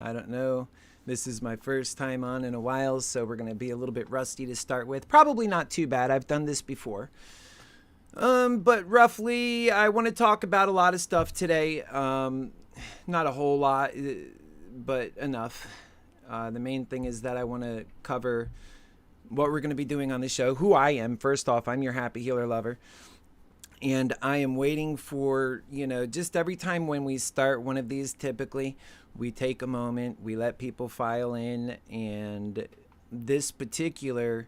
I don't know. This is my first time on in a while, so we're going to be a little bit rusty to start with. Probably not too bad. I've done this before. But roughly, I want to talk about a lot of stuff today. Not a whole lot, but enough. The main thing is that I want to cover what we're going to be doing on the show, who I am. First off, I'm your happy healer lover. And I am waiting for, just every time when we start one of these, typically, we take a moment, we let people file in, and this particular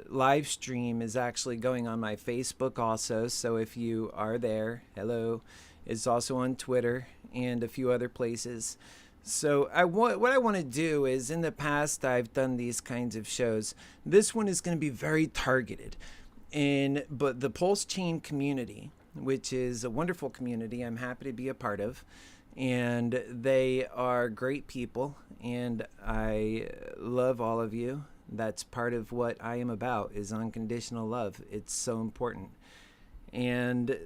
live stream is actually going on my Facebook also. So if you are there, hello. It's also on Twitter and a few other places. So what I want to do is, in the past, I've done these kinds of shows. This one is going to be very targeted. But the Pulse Chain community, which is a wonderful community I'm happy to be a part of, and they are great people, and I love all of you. That's part of what I am about, is unconditional love. It's so important. And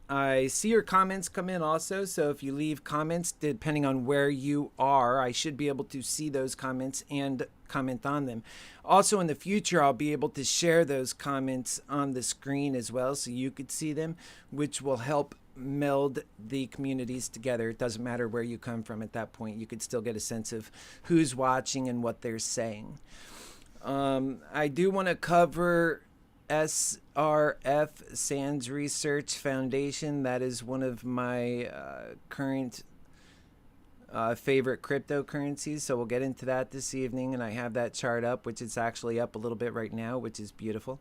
I see your comments come in also, so if you leave comments, depending on where you are, I should be able to see those comments and comment on them. Also, in the future, I'll be able to share those comments on the screen as well, so you could see them, which will help meld the communities together. It doesn't matter where you come from at that point. You could still get a sense of who's watching and what they're saying. I do want to cover SRF, Sands Research Foundation. That is one of my current favorite cryptocurrencies, so we'll get into that this evening, and I have that chart up, which is actually up a little bit right now, which is beautiful.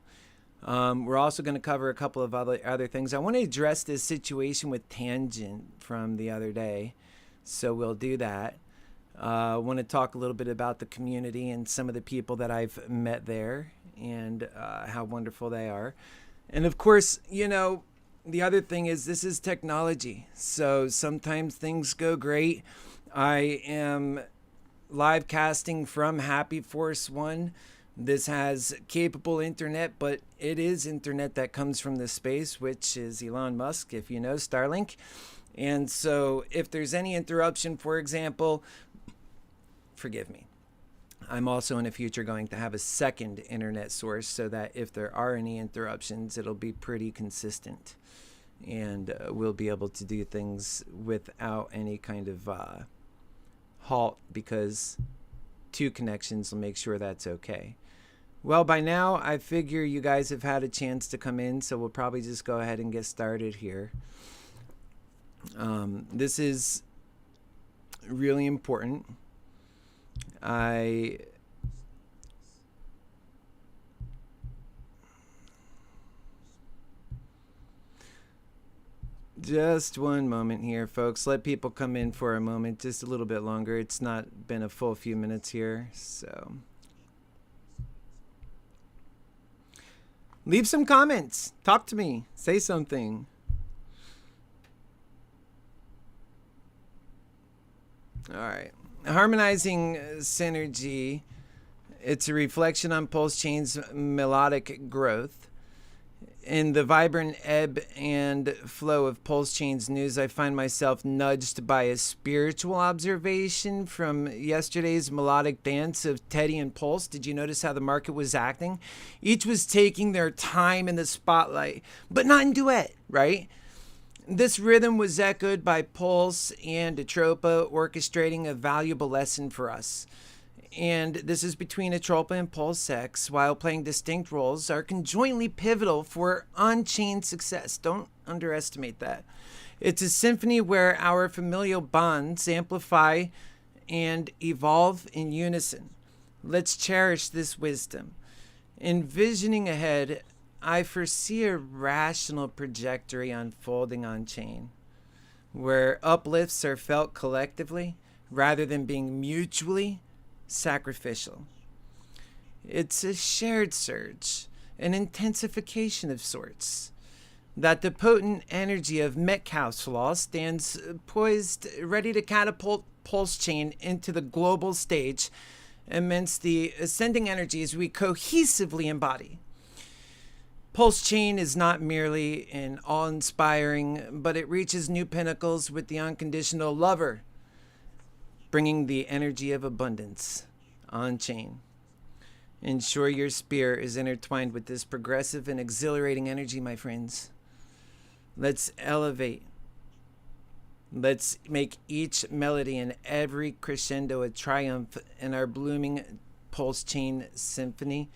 We're also going to cover a couple of other things. I want to address this situation with Tangent from the other day, so we'll do that. I want to talk a little bit about the community and some of the people that I've met there, and how wonderful they are. And of course, the other thing is, this is technology, so sometimes things go great. I am live casting from Happy Force One. This has capable internet, but it is internet that comes from the space, which is Elon Musk, if you know, Starlink. And so if there's any interruption, for example, forgive me. I'm also in the future going to have a second internet source, so that if there are any interruptions, it'll be pretty consistent. And we'll be able to do things without any kind of halt, because two connections will make sure that's okay. Well, by now, I figure you guys have had a chance to come in, so we'll probably just go ahead and get started here. This is really important. Just one moment here, folks. Let people come in for a moment, just a little bit longer. It's not been a full few minutes here, so leave some comments. Talk to me. Say something. All right. Harmonizing synergy. It's a reflection on Pulse Chain's melodic growth. In the vibrant ebb and flow of Pulse Chain's news, I find myself nudged by a spiritual observation from yesterday's melodic dance of Teddy and Pulse. Did you notice how the market was acting? Each was taking their time in the spotlight, but not in duet, right? This rhythm was echoed by Pulse and Atropa, orchestrating a valuable lesson for us. And this is between Atropa and Pulse X, while playing distinct roles, are conjointly pivotal for on-chain success. Don't underestimate that. It's a symphony where our familial bonds amplify and evolve in unison. Let's cherish this wisdom. Envisioning ahead, I foresee a rational trajectory unfolding on-chain, where uplifts are felt collectively rather than being mutually sacrificial. It's a shared surge, an intensification of sorts, that the potent energy of Metcalfe's law stands poised, ready to catapult Pulse Chain into the global stage amidst the ascending energies we cohesively embody. Pulse Chain is not merely an awe-inspiring, but it reaches new pinnacles with the unconditional lover bringing the energy of abundance on chain. Ensure your spear is intertwined with this progressive and exhilarating energy, my friends. Let's elevate. Let's make each melody and every crescendo a triumph in our blooming pulse chain symphony.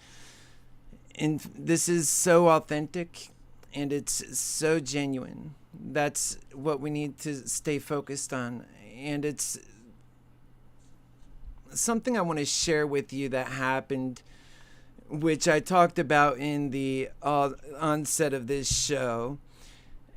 And this is so authentic and it's so genuine. That's what we need to stay focused on. And it's something I want to share with you that happened, which I talked about in the onset of this show,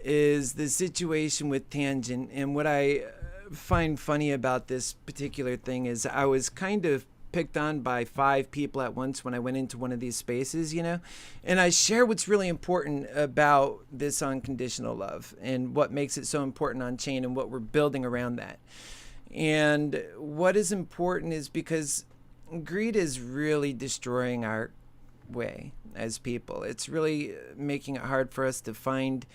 is the situation with Tangent. And what I find funny about this particular thing is I was kind of picked on by 5 people at once when I went into one of these spaces, and I share what's really important about this unconditional love and what makes it so important on chain and what we're building around that. And what is important is because greed is really destroying our way as people. It's really making it hard for us to find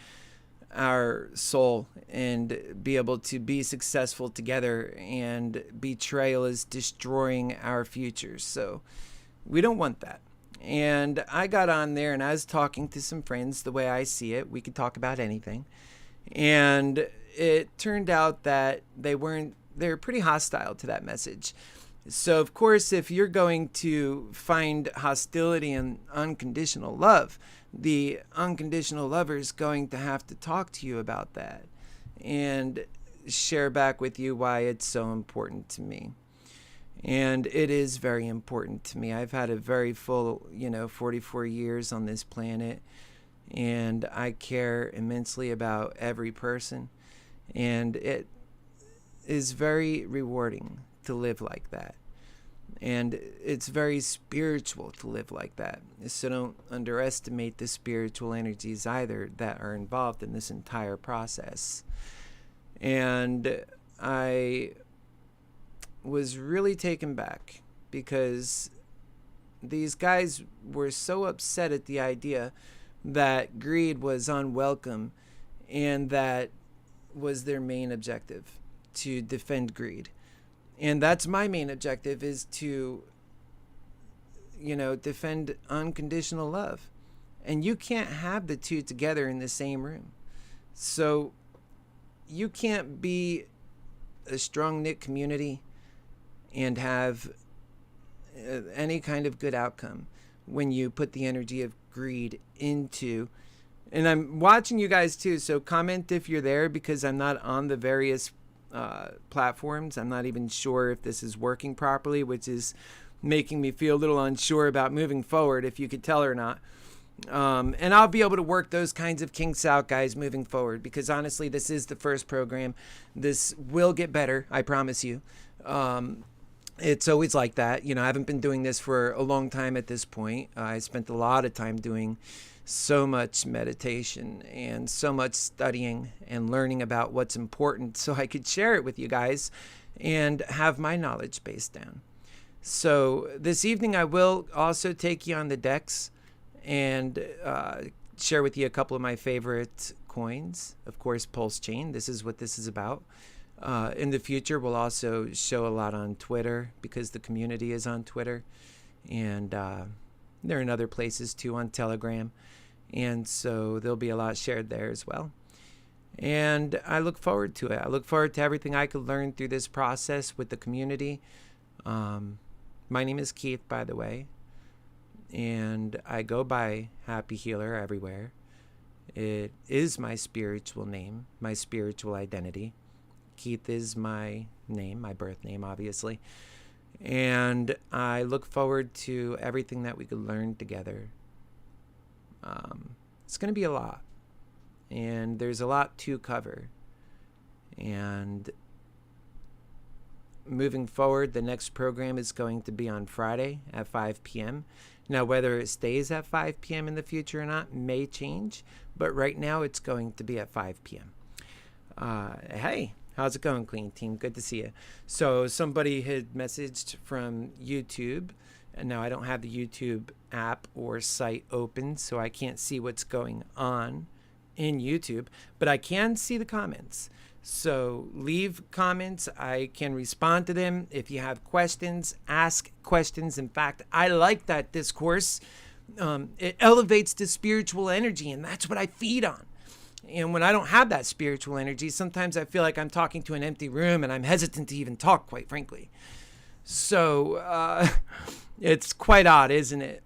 our soul and be able to be successful together, and betrayal is destroying our futures. So we don't want that. And I got on there and I was talking to some friends the way I see it. We could talk about anything. And it turned out that they're pretty hostile to that message. So of course, if you're going to find hostility in unconditional love, the unconditional lover is going to have to talk to you about that and share back with you why it's so important to me. And it is very important to me. I've had a very full, 44 years on this planet, and I care immensely about every person. And it is very rewarding to live like that. And it's very spiritual to live like that. So don't underestimate the spiritual energies either that are involved in this entire process. And I was really taken back because these guys were so upset at the idea that greed was unwelcome, and that was their main objective, to defend greed. And that's my main objective, is to, defend unconditional love. And you can't have the two together in the same room. So you can't be a strong-knit community and have any kind of good outcome when you put the energy of greed into. And I'm watching you guys too, so comment if you're there, because I'm not on the various platforms. I'm not even sure if this is working properly, which is making me feel a little unsure about moving forward, if you could tell or not. And I'll be able to work those kinds of kinks out, guys, moving forward, because honestly, this is the first program. This will get better, I promise you. It's always like that. I haven't been doing this for a long time at this point. I spent a lot of time doing so much meditation and so much studying and learning about what's important so I could share it with you guys and have my knowledge base down. So this evening I will also take you on the decks and share with you a couple of my favorite coins. Of course, Pulse Chain. This is what this is about. In the future, we'll also show a lot on Twitter, because the community is on Twitter. And they're in other places too, on Telegram. And so there'll be a lot shared there as well. And I look forward to it. I look forward to everything I could learn through this process with the community. My name is Keith, by the way. And I go by Happy Healer everywhere. It is my spiritual name, my spiritual identity. Keith is my name, my birth name, obviously. And I look forward to everything that we could learn together. It's going to be a lot. And there's a lot to cover. And moving forward, the next program is going to be on Friday at 5 p.m. Now, whether it stays at 5 p.m. in the future or not may change. But right now, it's going to be at 5 p.m. Hey. How's it going, Clean Team? Good to see you. So somebody had messaged from YouTube, and now I don't have the YouTube app or site open, so I can't see what's going on in YouTube, but I can see the comments. So leave comments. I can respond to them. If you have questions, ask questions. In fact, I like that discourse. It elevates the spiritual energy, and that's what I feed on. And when I don't have that spiritual energy, sometimes I feel like I'm talking to an empty room and I'm hesitant to even talk, quite frankly. So it's quite odd, isn't it?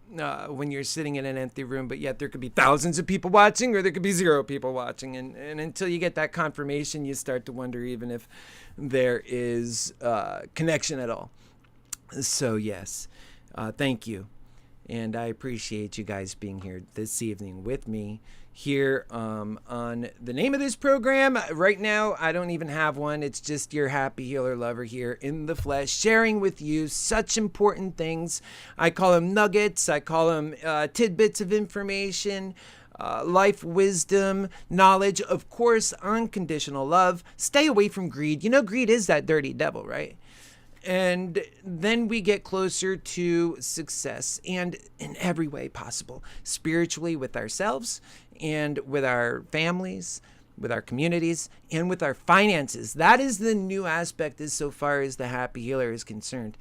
When you're sitting in an empty room, but yet there could be thousands of people watching, or there could be 0 people watching. And until you get that confirmation, you start to wonder even if there is connection at all. So yes, thank you. And I appreciate you guys being here this evening with me here on the name of this program. Right now, I don't even have one. It's just your happy healer lover here in the flesh, sharing with you such important things. I call them nuggets. I call them tidbits of information, life wisdom, knowledge, of course, unconditional love. Stay away from greed. You know, greed is that dirty devil, right? And then we get closer to success, and in every way possible, spiritually with ourselves and with our families, with our communities, and with our finances. That is the new aspect as so far as the happy healer is concerned.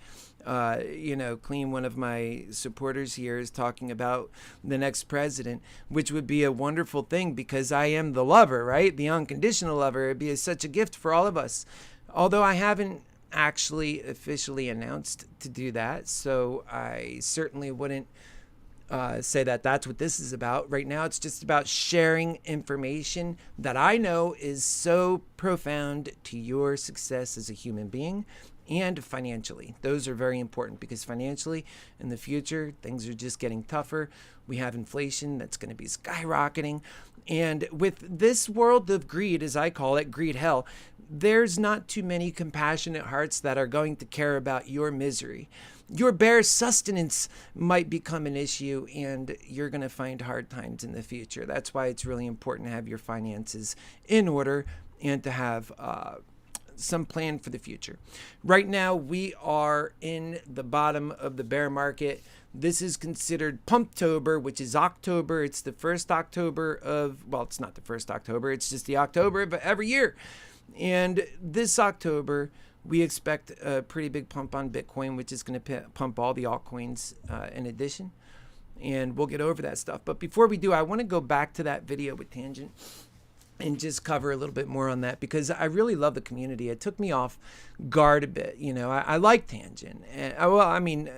Clean, one of my supporters here, is talking about the next president, which would be a wonderful thing because I am the lover, right? The unconditional lover. It'd be such a gift for all of us. Although I haven't actually officially announced to do that, so I certainly wouldn't say that that's what this is about. Right now, it's just about sharing information that I know is so profound to your success as a human being and financially. Those are very important because financially in the future, things are just getting tougher. We have inflation that's going to be skyrocketing. And with this world of greed, as I call it, greed hell, there's not too many compassionate hearts that are going to care about your misery. Your bare sustenance might become an issue, and you're going to find hard times in the future. That's why it's really important to have your finances in order and to have some plan for the future. Right now, we are in the bottom of the bear market. This is considered Pumptober, which is October. It's the first October of, well, it's not the first October. It's just the October of every year. And this October, we expect a pretty big pump on Bitcoin, which is going to pump all the altcoins in addition. And we'll get over that stuff. But before we do, I want to go back to that video with Tangent and just cover a little bit more on that because I really love the community. It took me off guard a bit. You know, I like Tangent. And,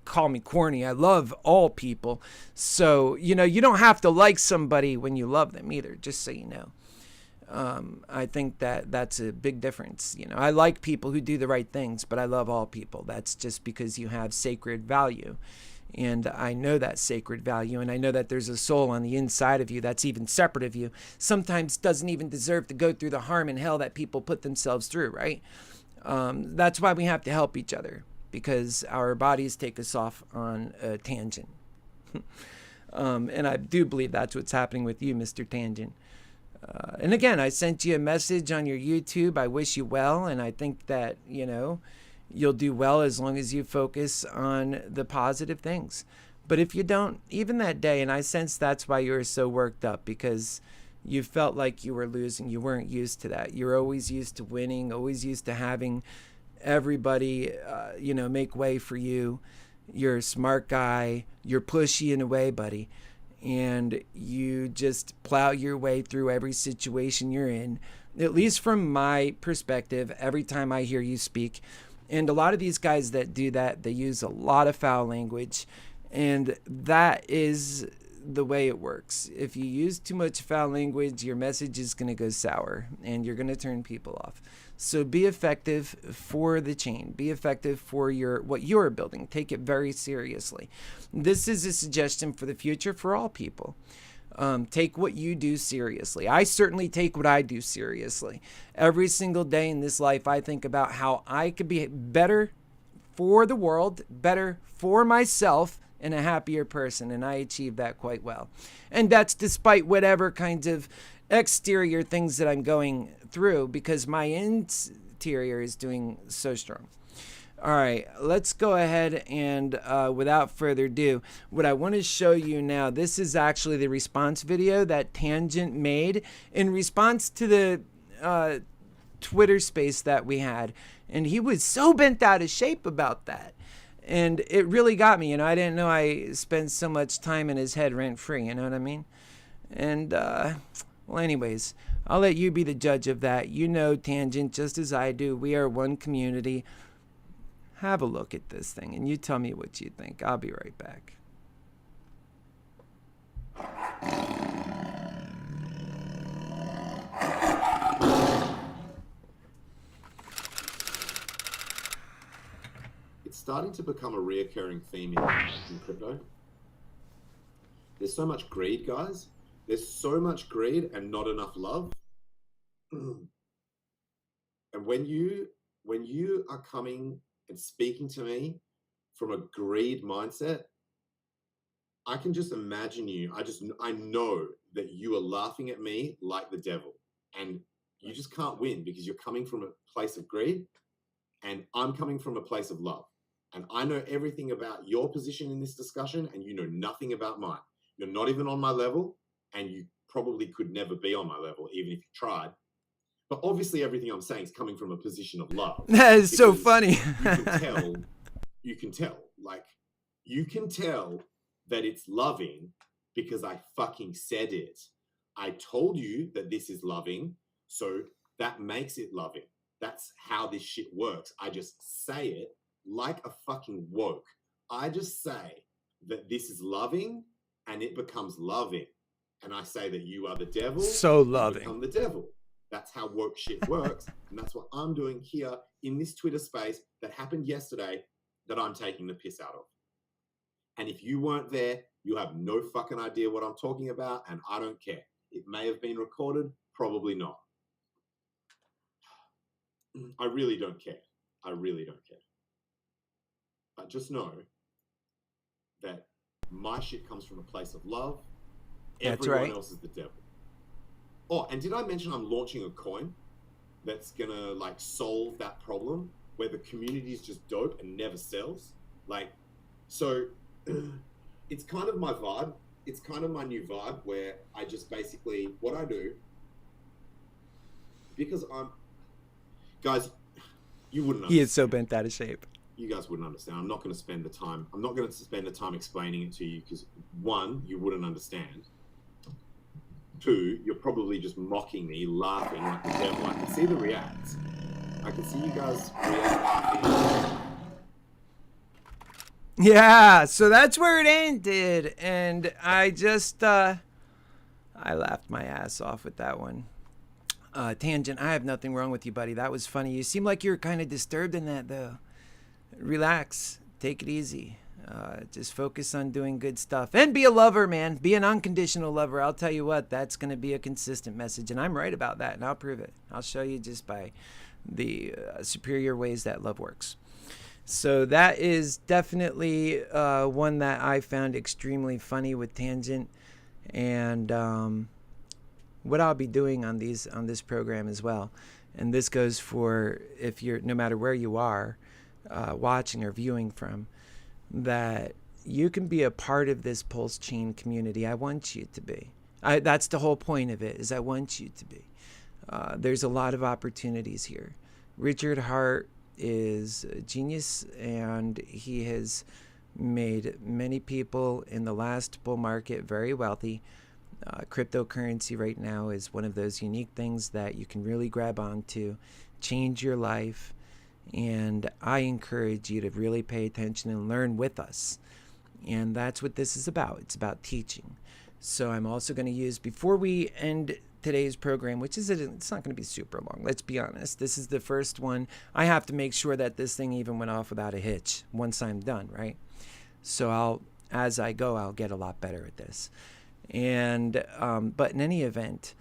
call me corny. I love all people. So, you don't have to like somebody when you love them either, just so you know. I think that's a big difference. I like people who do the right things, but I love all people. That's just because you have sacred value. And I know that sacred value, and I know that there's a soul on the inside of you that's even separate of you. Sometimes doesn't even deserve to go through the harm and hell that people put themselves through, right? That's why we have to help each other, because our bodies take us off on a tangent. And I do believe that's what's happening with you, Mr. Tangent. And again, I sent you a message on your YouTube. I wish you well, and I think that, you'll do well as long as you focus on the positive things. But if you don't, even that day, and I sense that's why you were so worked up, because you felt like you were losing. You weren't used to that. You're always used to winning, always used to having everybody, make way for you. You're a smart guy. You're pushy in a way, buddy. And you just plow your way through every situation you're in, at least from my perspective, every time I hear you speak. And a lot of these guys that do that, they use a lot of foul language, and that is the way it works. If you use too much foul language, your message is going to go sour, and you're going to turn people off. So be effective for the chain. Be effective for what you're building. Take it very seriously. This is a suggestion for the future for all people. Take what you do seriously. I certainly take what I do seriously. Every single day in this life, I think about how I could be better for the world, better for myself, and a happier person. And I achieve that quite well. And that's despite whatever kinds of exterior things that I'm going through, because my interior is doing so strong. All right, let's go ahead and without further ado, what I want to show you now, this is actually the response video that Tangent made in response to the Twitter space that we had, and he was so bent out of shape about that. And it really got me. I didn't know I spent so much time in his head rent free. You know what I mean? And, well, anyways, I'll let you be the judge of that. Tangent, just as I do. We are one community. Have a look at this thing, and you tell me what you think. I'll be right back. It's starting to become a reoccurring theme in crypto. There's so much greed, guys. There's so much greed and not enough love. And when you are coming and speaking to me from a greed mindset, I can just imagine you. I know that you are laughing at me like the devil, and you just can't win because you're coming from a place of greed and I'm coming from a place of love. And I know everything about your position in this discussion, and you know nothing about mine. You're not even on my level, and you probably could never be on my level, even if you tried. But obviously everything I'm saying is coming from a position of love. That is so funny. You can tell that it's loving because I fucking said it. I told you that this is loving, so that makes it loving. That's how this shit works. I just say it like a fucking woke. I just say that this is loving and it becomes loving. And I say that you are the devil. So loving. You become the devil. That's how woke shit works. And that's what I'm doing here in this Twitter space that happened yesterday that I'm taking the piss out of. And if you weren't there, you have no fucking idea what I'm talking about, and I don't care. It may have been recorded, probably not. I really don't care. I really don't care. But just know that my shit comes from a place of love. Everyone else is the devil. Oh, and did I mention I'm launching a coin that's gonna like solve that problem where the community is just dope and never sells? So it's kind of my vibe. It's kind of my new vibe where I just basically, what I do, because guys, you wouldn't understand. He is so bent out of shape. You guys wouldn't understand. I'm not going to spend the time. I'm not going to spend the time explaining it to you because, one, you wouldn't understand. Two, you're probably just mocking me, laughing like the devil. I can see the reacts. I can see you guys react laughing. Yeah, so that's where it ended. And I just, I laughed my ass off with that one. Tangent, I have nothing wrong with you, buddy. That was funny. You seem like you were kind of disturbed in that, though. Relax. Take it easy. Just focus on doing good stuff. And be a lover, man. Be an unconditional lover. I'll tell you what, that's going to be a consistent message. And I'm right about that, and I'll prove it. I'll show you just by the superior ways that love works. So that is definitely one that I found extremely funny with Tangent. And what I'll be doing on this program as well. And this goes for if you're, no matter where you are, watching or viewing from, that you can be a part of this pulse chain community. I want you to be. That's the whole point of it, is I want you to be. There's a lot of opportunities here. Richard Hart is a genius, and he has made many people in the last bull market very wealthy. Cryptocurrency right now is one of those unique things that you can really grab onto, change your life. And I encourage you to really pay attention and learn with us. And that's what this is about. It's about teaching. So I'm also going to use, before we end today's program, which is, it's not going to be super long. Let's be honest. This is the first one. I have to make sure that this thing even went off without a hitch once I'm done, right? So as I go, I'll get a lot better at this. And, but in any event,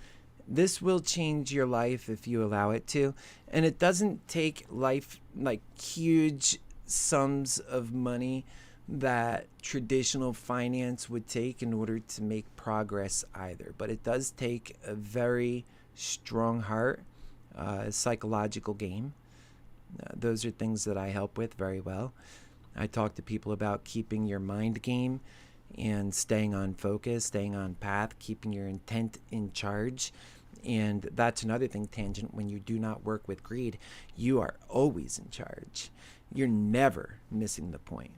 this will change your life if you allow it to. And it doesn't take huge sums of money that traditional finance would take in order to make progress either. But it does take a very strong heart, psychological game. Those are things that I help with very well. I talk to people about keeping your mind game and staying on focus, staying on path, keeping your intent in charge. And that's another thing, Tangent, when you do not work with greed, you are always in charge. You're never missing the point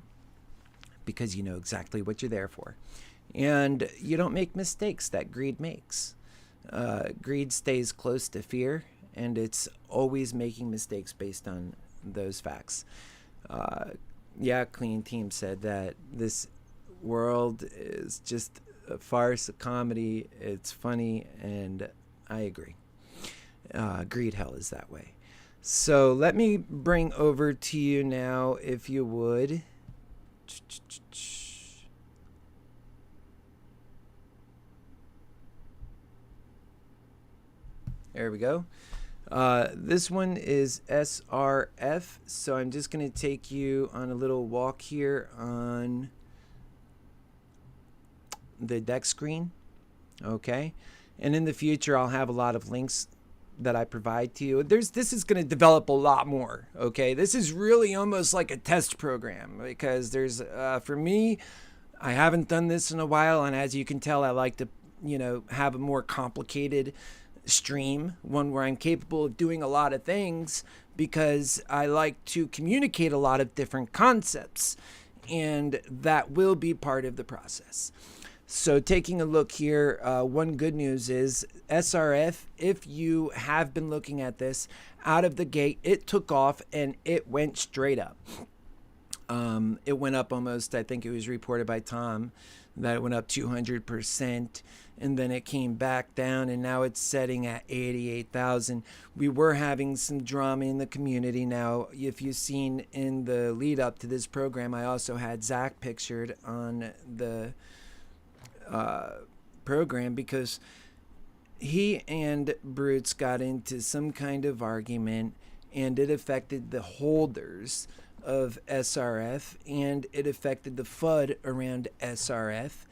because you know exactly what you're there for. And you don't make mistakes that greed makes. Greed stays close to fear, and it's always making mistakes based on those facts. Clean Team said that this world is just a farce, a comedy. It's funny, and I agree. Greed hell is that way. So let me bring over to you now, if you would. There we go. This one is SRF, so I'm just going to take you on a little walk here on the deck screen. Okay. And in the future, I'll have a lot of links that I provide to you. This is going to develop a lot more. Okay. This is really almost like a test program because there's, for me, I haven't done this in a while. And as you can tell, I like to, have a more complicated stream, one where I'm capable of doing a lot of things because I like to communicate a lot of different concepts, and that will be part of the process. So taking a look here, one good news is SRF, if you have been looking at this out of the gate, it took off and it went straight up. It went up almost, I think it was reported by Tom, that it went up 200%, and then it came back down, and now it's setting at 88,000. We were having some drama in the community. Now, if you've seen in the lead up to this program, I also had Zach pictured on the program because he and Brutes got into some kind of argument, and it affected the holders of SRF, and it affected the FUD around SRF.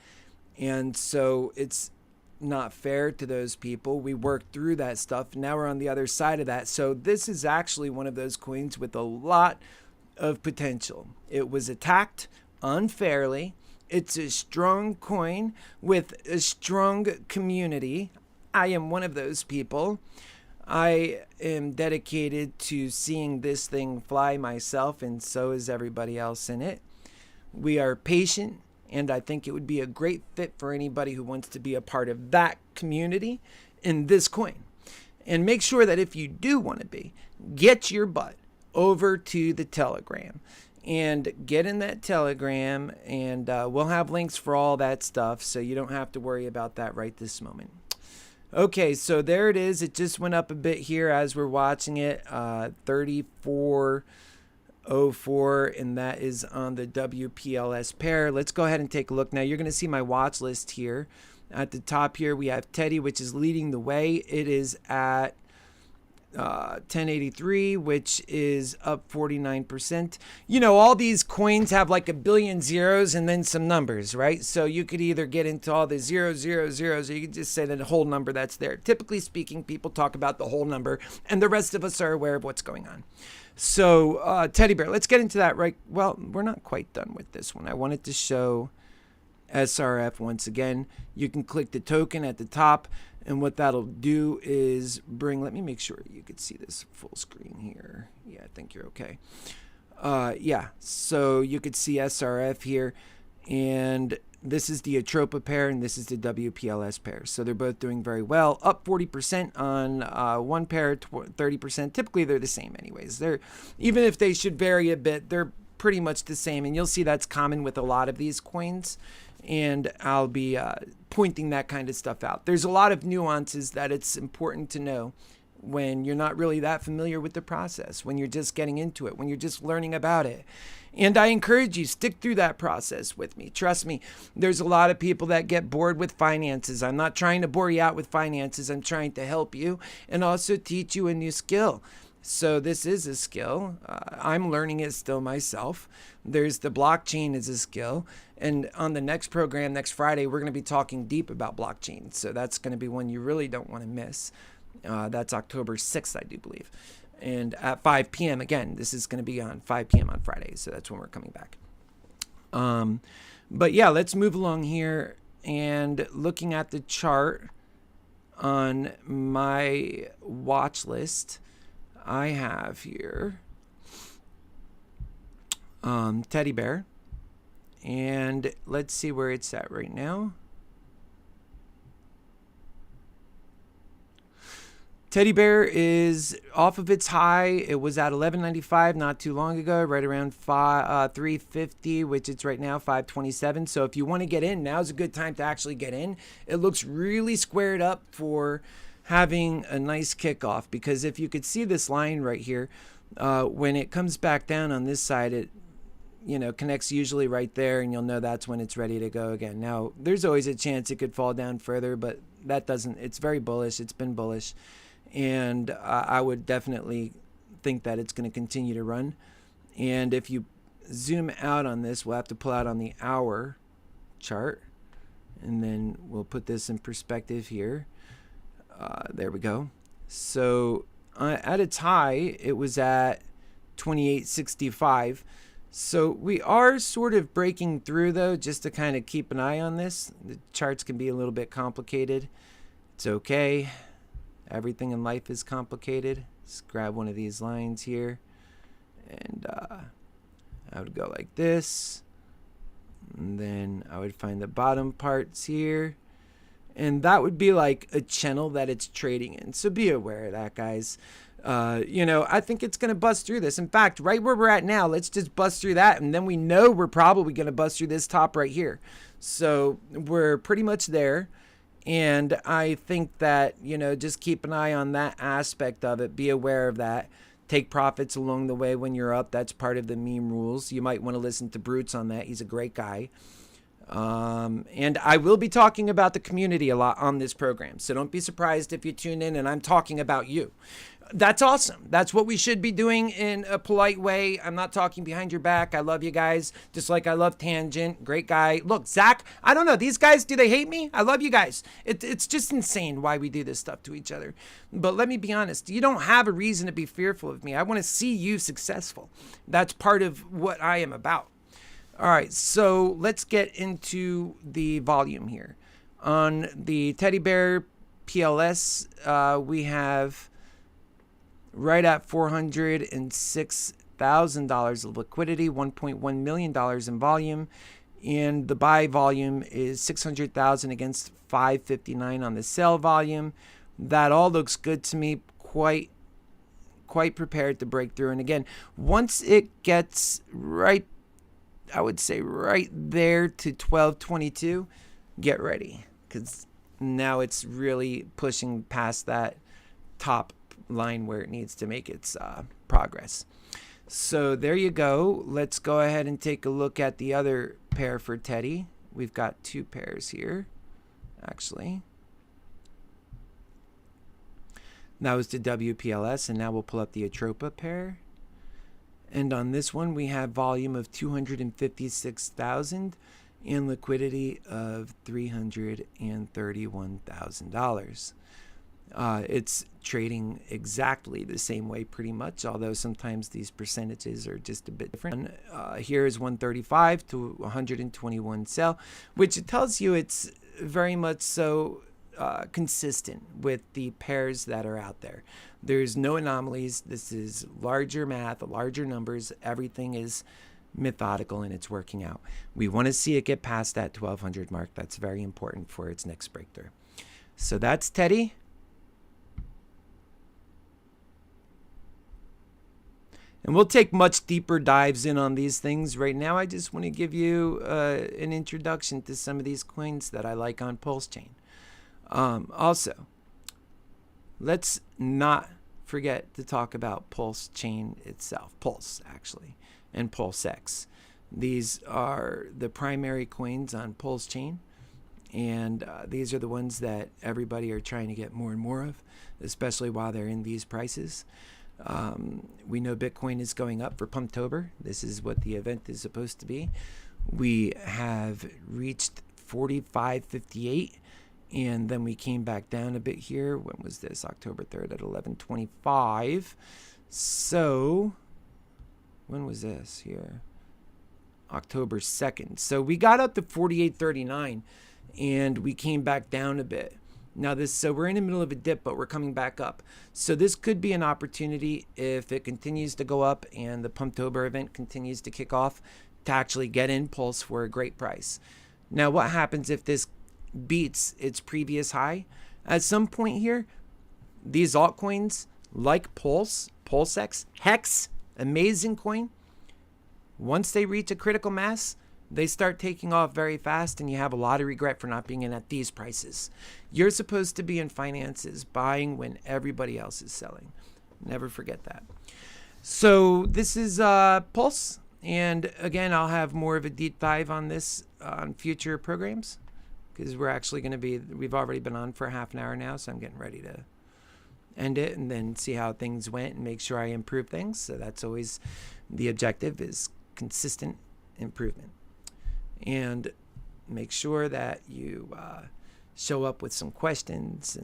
And so it's not fair to those people. We worked through that stuff. Now we're on the other side of that. So this is actually one of those coins with a lot of potential. It was attacked unfairly. It's a strong coin with a strong community. I am one of those people. I am dedicated to seeing this thing fly myself, and so is everybody else in it. We are patient, and I think it would be a great fit for anybody who wants to be a part of that community in this coin. And make sure that if you do want to be, get your butt over to the Telegram and get in that Telegram, and we'll have links for all that stuff, so you don't have to worry about that right this moment. Okay, so there it is. It just went up a bit here as we're watching it, 3404, and that is on the WPLS pair. Let's go ahead and take a look. Now, you're going to see my watch list here. At the top here, we have Teddy, which is leading the way. It is at 1083, which is up 49%. All these coins have like a billion zeros and then some numbers, right? So you could either get into all the zeros, or you could just say the whole number that's there. Typically speaking, people talk about the whole number, and the rest of us are aware of what's going on. So Teddy Bear, let's get into that, right? Well, we're not quite done with this one. I wanted to show SRF once again. You can click the token at the top, and what that'll do is bring, let me make sure you could see this full screen here. Yeah, I think you're okay. So you could see SRF here, and this is the Atropa pair, and this is the WPLS pair. So they're both doing very well, up 40% on one pair, 30%. Typically they're the same anyways. Even if they should vary a bit, they're pretty much the same, and you'll see that's common with a lot of these coins. And I'll be pointing that kind of stuff out. There's a lot of nuances that it's important to know when you're not really that familiar with the process, when you're just getting into it, when you're just learning about it. And I encourage you, stick through that process with me. Trust me, there's a lot of people that get bored with finances. I'm not trying to bore you out with finances. I'm trying to help you and also teach you a new skill. So this is a skill. I'm learning it still myself. There's the blockchain is a skill. And on the next program, next Friday, we're going to be talking deep about blockchain. So that's going to be one you really don't want to miss. That's October 6th, I do believe. And at 5 p.m. Again, this is going to be on 5 p.m. on Friday. So that's when we're coming back. But yeah, let's move along here. And looking at the chart on my watch list, I have here Teddy Bear. And let's see where it's at right now. Teddy Bear is off of its high. It was at $11.95 not too long ago, right around $3.50, which it's right now $5.27. So if you want to get in, now's a good time to actually get in. It looks really squared up for having a nice kickoff, because if you could see this line right here, when it comes back down on this side, it connects usually right there, and you'll know that's when it's ready to go again. Now, there's always a chance it could fall down further, but that doesn't. It's very bullish. It's been bullish. And I would definitely think that it's going to continue to run. And if you zoom out on this, we'll have to pull out on the hour chart. And then we'll put this in perspective here. There we go. So at its high, it was at 28.65. So we are sort of breaking through, though, just to kind of keep an eye on this. The charts can be a little bit complicated. It's okay. Everything in life is complicated. Let's grab one of these lines here. And I would go like this. And then I would find the bottom parts here. And that would be like a channel that it's trading in. So be aware of that, guys. I think it's going to bust through this. In fact, right where we're at now, let's just bust through that. And then we know we're probably going to bust through this top right here. So we're pretty much there. And I think that, just keep an eye on that aspect of it. Be aware of that. Take profits along the way when you're up. That's part of the meme rules. You might want to listen to Brutes on that. He's a great guy. And I will be talking about the community a lot on this program. So don't be surprised if you tune in and I'm talking about you. That's awesome. That's what we should be doing in a polite way. I'm not talking behind your back. I love you guys, just like I love Tangent. Great guy. Look, Zach, I don't know. These guys, do they hate me? I love you guys. It's just insane why we do this stuff to each other. But let me be honest. You don't have a reason to be fearful of me. I want to see you successful. That's part of what I am about. All right, so let's get into the volume here. On the Teddy Bear PLS, we have right at $406,000 of liquidity, $1.1 million in volume, and the buy volume is 600,000 against 559 on the sell volume. That all looks good to me. Quite prepared to break through. And again, once it gets right, I would say right there to 1222, get ready, because now it's really pushing past that top line where it needs to make its progress. So there you go. Let's go ahead and take a look at the other pair for Teddy. We've got two pairs here, actually. That was the WPLS, and now we'll pull up the Atropa pair. And on this one, we have volume of 256,000 and liquidity of $331,000. It's trading exactly the same way pretty much, although sometimes these percentages are just a bit different. Here is 135 to 121 sell, which tells you it's very much so consistent with the pairs that are out there. There's no anomalies. This is larger math, larger numbers. Everything is methodical and it's working out. We want to see it get past that 1200 mark. That's very important for its next breakthrough. So that's Teddy. And we'll take much deeper dives in on these things. Right now, I just want to give you an introduction to some of these coins that I like on Pulse Chain. Also, let's not forget to talk about Pulse Chain itself. Pulse, actually, and Pulse X. These are the primary coins on Pulse Chain. And these are the ones that everybody are trying to get more and more of, especially while they're in these prices. We know Bitcoin is going up for Pumptober. This is what the event is supposed to be. We have reached 45.58, and then we came back down a bit here. When was this? October 3rd at 11:25. So when was this here? October 2nd. So we got up to 48.39, and we came back down a bit. Now so we're in the middle of a dip, but we're coming back up. So this could be an opportunity if it continues to go up and the Pumptober event continues to kick off to actually get in Pulse for a great price. Now, what happens if this beats its previous high? At some point here, these altcoins like Pulse, PulseX, Hex, amazing coin. Once they reach a critical mass, they start taking off very fast, and you have a lot of regret for not being in at these prices. You're supposed to be in finances buying when everybody else is selling. Never forget that. So this is Pulse. And again, I'll have more of a deep dive on this on future programs, because we've already been on for half an hour now, so I'm getting ready to end it and then see how things went and make sure I improve things. So that's always the objective, is consistent improvement. And make sure that you show up with some questions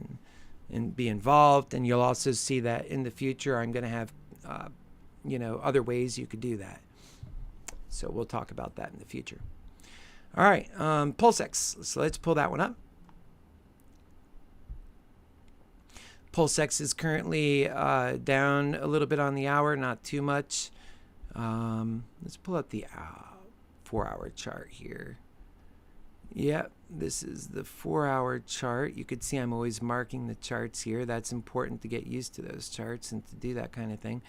and be involved. And you'll also see that in the future, I'm going to have, other ways you could do that. So we'll talk about that in the future. All right, PulseX. So let's pull that one up. PulseX is currently down a little bit on the hour, not too much. Let's pull up the 4-hour chart here. Yep, this is the 4-hour chart. You could see I'm always marking the charts here. That's important to get used to those charts and to do that kind of thing.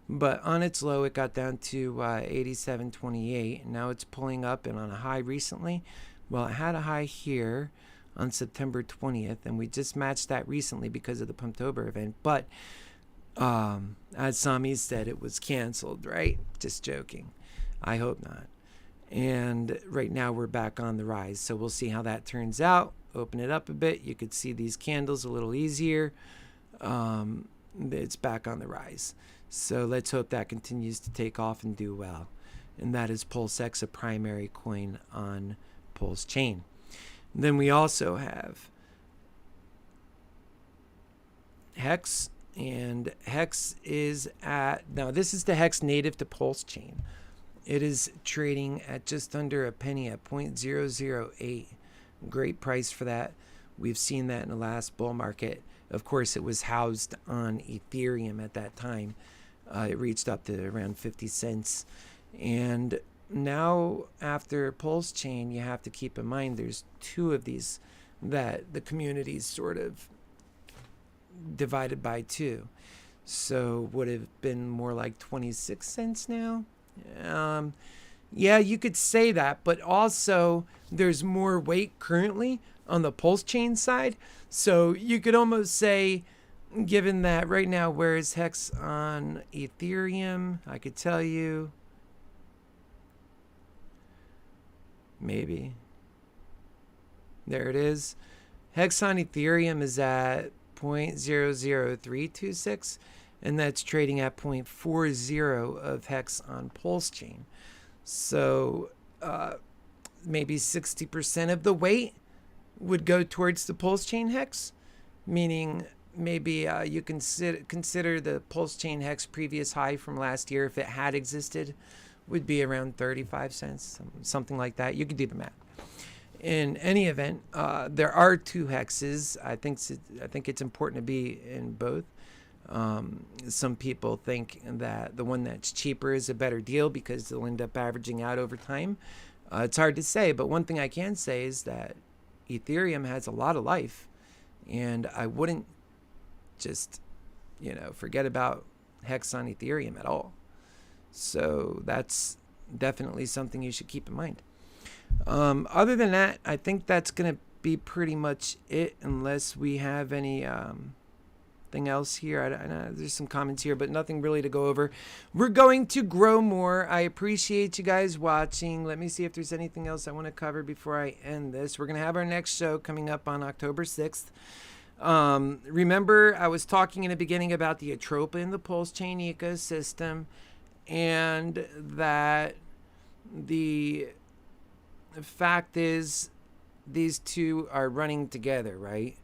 But on its low, it got down to 87.28. Now it's pulling up and on a high recently. Well, it had a high here on September 20th, and we just matched that recently because of the Pumptober event. But as Sami said, it was canceled, right? Just joking. I hope not. And right now we're back on the rise. So we'll see how that turns out. Open it up a bit. You could see these candles a little easier. It's back on the rise. So let's hope that continues to take off and do well. And that is PulseX, a primary coin on Pulse Chain. Then we also have Hex. And Hex is now this is the Hex native to Pulse Chain. It is trading at just under a penny at 0.008. Great price for that. We've seen that in the last bull market. Of course, it was housed on Ethereum at that time. It reached up to around 50 cents. And now after Pulse Chain, you have to keep in mind there's two of these that the community's sort of divided by two. So would have been more like 26 cents now. Yeah, you could say that, but also there's more weight currently on the Pulse Chain side. So you could almost say, given that right now, where is Hex on Ethereum? I could tell you. Maybe. There it is. Hex on Ethereum is at 0.00326, and that's trading at 0.40 of Hex on Pulse Chain. So maybe 60% of the weight would go towards the Pulse Chain Hex, meaning maybe you consider the Pulse Chain Hex previous high from last year, if it had existed, would be around 35 cents, something like that. You could do the math. In any event, there are two hexes. I think it's important to be in both. Some people think that the one that's cheaper is a better deal because they'll end up averaging out over time. It's hard to say, but one thing I can say is that Ethereum has a lot of life, and I wouldn't just, forget about Hex on Ethereum at all. So that's definitely something you should keep in mind. Other than that, I think that's going to be pretty much it, unless we have any thing else here. I know there's some comments here, but nothing really to go over. We're going to grow more. I appreciate you guys watching. Let me see if there's anything else I want to cover before I end this. We're going to have our next show coming up on October 6th. Remember, I was talking in the beginning about the Atropa in the Pulse Chain ecosystem, and that the fact is these two are running together, right?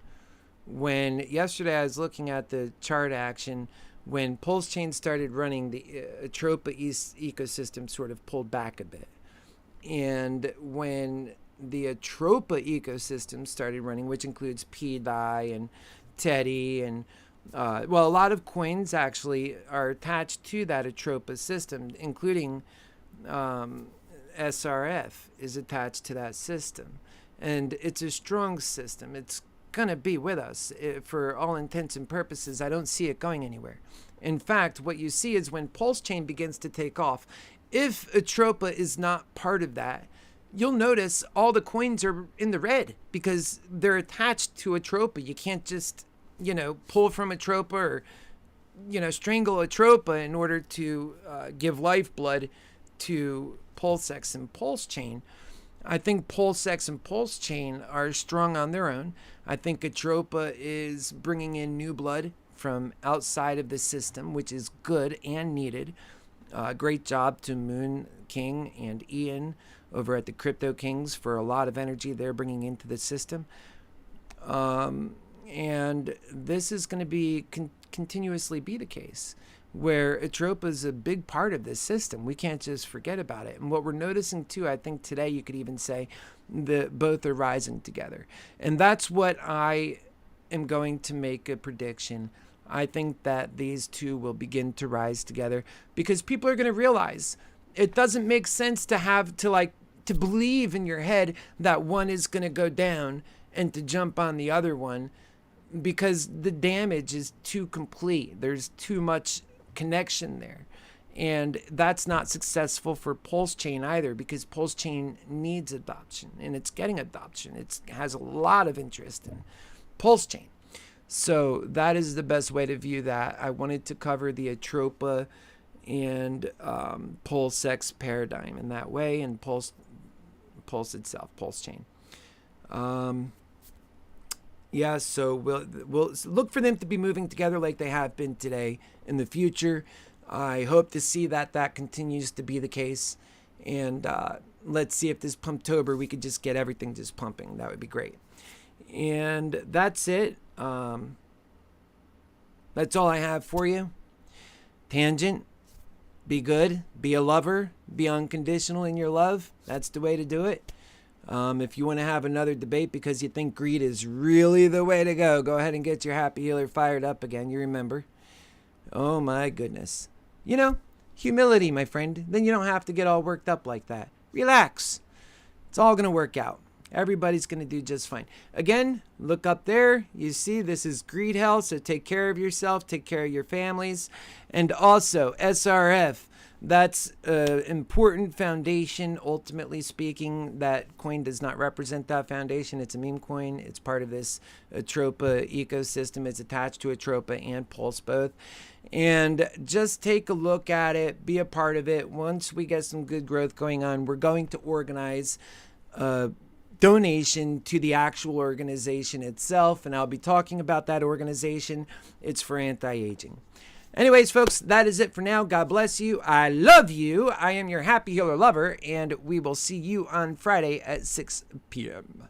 When yesterday I was looking at the chart action, when Pulse Chain started running, the Atropa ecosystem sort of pulled back a bit. And when the Atropa ecosystem started running, which includes PDI and Teddy and a lot of coins actually are attached to that Atropa system, including SRF is attached to that system. And it's a strong system. It's going to be with us for all intents and purposes. I don't see it going anywhere. In fact, what you see is when Pulse Chain begins to take off, if Atropa is not part of that, you'll notice all the coins are in the red because they're attached to Atropa. You can't just pull from Atropa or, strangle Atropa in order to give lifeblood to PulseX and Pulse Chain. I think PulseX and Pulse Chain are strong on their own. I think Atropa is bringing in new blood from outside of the system, which is good and needed. Great job to Moon King and Ian over at the Crypto Kings for a lot of energy they're bringing into the system. And this is going to be continuously be the case, where Atropa is a big part of this system. We can't just forget about it. And what we're noticing too, I think today you could even say that both are rising together. And that's what I am going to make a prediction. I think that these two will begin to rise together because people are going to realize it doesn't make sense to have to believe in your head that one is going to go down and to jump on the other one, because the damage is too complete. There's too much connection there. And that's not successful for Pulse Chain either, because Pulse Chain needs adoption and it's getting adoption. It has a lot of interest in Pulse Chain. So that is the best way to view that. I wanted to cover the Atropa and PulseX paradigm in that way, and Pulse itself, Pulse Chain. So we'll look for them to be moving together like they have been today in the future. I hope to see that continues to be the case. And let's see if this Pumptober we could just get everything just pumping. That would be great. And that's it. That's all I have for you. Tangent. Be good. Be a lover. Be unconditional in your love. That's the way to do it. If you want to have another debate because you think greed is really the way to go ahead and get your happy healer fired up again. You remember. Oh my goodness. Humility, my friend. Then you don't have to get all worked up like that. Relax. It's all going to work out. Everybody's going to do just fine. Again, look up there. You see, this is greed hell. So take care of yourself. Take care of your families. And also, SRF. That's an important foundation, ultimately speaking. That coin does not represent that foundation. It's a meme coin. It's part of this Atropa ecosystem. It's attached to Atropa and Pulse both. And just take a look at it. Be a part of it. Once we get some good growth going on, we're going to organize a donation to the actual organization itself. And I'll be talking about that organization. It's for anti-aging. Anyways, folks, that is it for now. God bless you. I love you. I am your happy healer lover, and we will see you on Friday at 6 p.m.